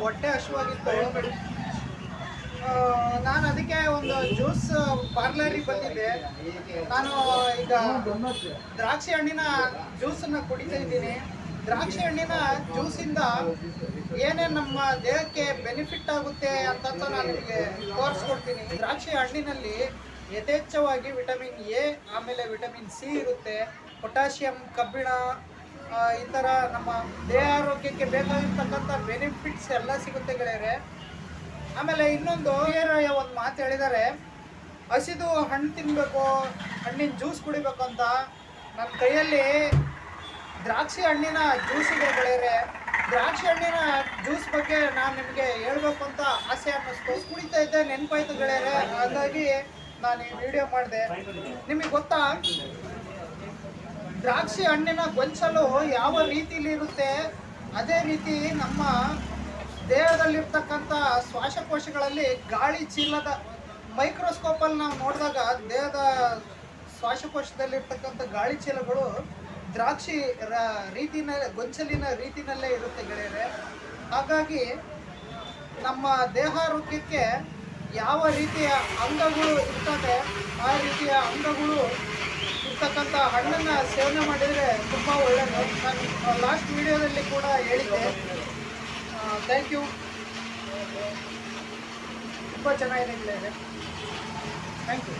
ಹೊಟ್ಟೆ ಹಸುವಾಗಿತ್ತು. ನಾನು ಅದಕ್ಕೆ ಒಂದು ಜ್ಯೂಸ್ ಪಾರ್ಲರಿಗೆ ಬಂದಿದ್ದೆ. ನಾನು ಈಗ ದ್ರಾಕ್ಷಿ ಹಣ್ಣಿನ ಜ್ಯೂಸನ್ನು ಕುಡಿತಾ ಇದ್ದೀನಿ. ದ್ರಾಕ್ಷಿ ಹಣ್ಣಿನ ಜ್ಯೂಸಿಂದ ಏನೇನು ನಮ್ಮ ದೇಹಕ್ಕೆ ಬೆನಿಫಿಟ್ ಆಗುತ್ತೆ ಅಂತ ನಾನು ನಿಮಗೆ ತೋರಿಸ್ಕೊಡ್ತೀನಿ. ದ್ರಾಕ್ಷಿ ಹಣ್ಣಿನಲ್ಲಿ ಯಥೇಚ್ಛವಾಗಿ ವಿಟಮಿನ್ ಎ, ಆಮೇಲೆ ವಿಟಮಿನ್ ಸಿ ಇರುತ್ತೆ, ಪೊಟ್ಯಾಷಿಯಂ, ಕಬ್ಬಿಣ, ಈ ಥರ ನಮ್ಮ ದೇಹ ಆರೋಗ್ಯಕ್ಕೆ ಬೇಕಾಗಿರ್ತಕ್ಕಂಥ ಬೆನಿಫಿಟ್ಸ್ ಎಲ್ಲ ಸಿಗುತ್ತೆ ಗೆಳೆಯರೆ. ಆಮೇಲೆ ಇನ್ನೊಂದು ಒಂದು ಮಾತು ಹೇಳಿದ್ದಾರೆ, ಹಸಿದು ಹಣ್ಣು ತಿನ್ನಬೇಕು, ಹಣ್ಣಿನ ಜ್ಯೂಸ್ ಕುಡಿಬೇಕು ಅಂತ. ನನ್ನ ಕೈಯಲ್ಲಿ ದ್ರಾಕ್ಷಿ ಹಣ್ಣಿನ ಜ್ಯೂಸ್ ಇದೆ ಗೆಳೆಯರೆ. ದ್ರಾಕ್ಷಿ ಹಣ್ಣಿನ ಜ್ಯೂಸ್ ಬಗ್ಗೆ ನಾನು ನಿಮಗೆ ಹೇಳ್ಬೇಕು ಅಂತ ಆಸೆ ಅನ್ನಿಸ್ತು. ಕುಡಿತಾ ಇದ್ದೆ, ನೆನಪಾಯ್ತು ಗೆಳೆಯರೆ, ಹಾಗಾಗಿ ನಾನು ಈ ವಿಡಿಯೋ ಮಾಡಿದೆ. ನಿಮಗೆ ಗೊತ್ತಾ, ದ್ರಾಕ್ಷಿ ಹಣ್ಣಿನ ಗೊಂಚಲು ಯಾವ ರೀತಿಲಿ ಇರುತ್ತೆ, ಅದೇ ರೀತಿ ನಮ್ಮ ದೇಹದಲ್ಲಿರ್ತಕ್ಕಂಥ ಶ್ವಾಸಕೋಶಗಳಲ್ಲಿ ಗಾಳಿ ಚೀಲದ ಮೈಕ್ರೋಸ್ಕೋಪಲ್ಲಿ ನಾವು ನೋಡಿದಾಗ ದೇಹದ ಶ್ವಾಸಕೋಶದಲ್ಲಿರ್ತಕ್ಕಂಥ ಗಾಳಿ ಚೀಲಗಳು ದ್ರಾಕ್ಷಿ ಗೊಂಚಲಿನ ರೀತಿನಲ್ಲೇ ಇರುತ್ತೆ ಗೆಳೆಯರೆ. ಹಾಗಾಗಿ ನಮ್ಮ ದೇಹಾರೋಗ್ಯಕ್ಕೆ ಯಾವ ರೀತಿಯ ಅಂಗಗಳು ಇರ್ತದೆ, ಆ ರೀತಿಯ ಅಂಗಗಳು ಇರ್ತಕ್ಕಂಥ ಹಣ್ಣನ್ನು ಸೇವನೆ ಮಾಡಿದರೆ ತುಂಬ ಒಳ್ಳೆಯದು. ನಾನು ಲಾಸ್ಟ್ ವಿಡಿಯೋದಲ್ಲಿ ಕೂಡ ಹೇಳಿದ್ದೆ. Thank you. ತುಂಬ ಚೆನ್ನಾಗಿದೆ ಗೆಳೆಯರೆ. Thank you.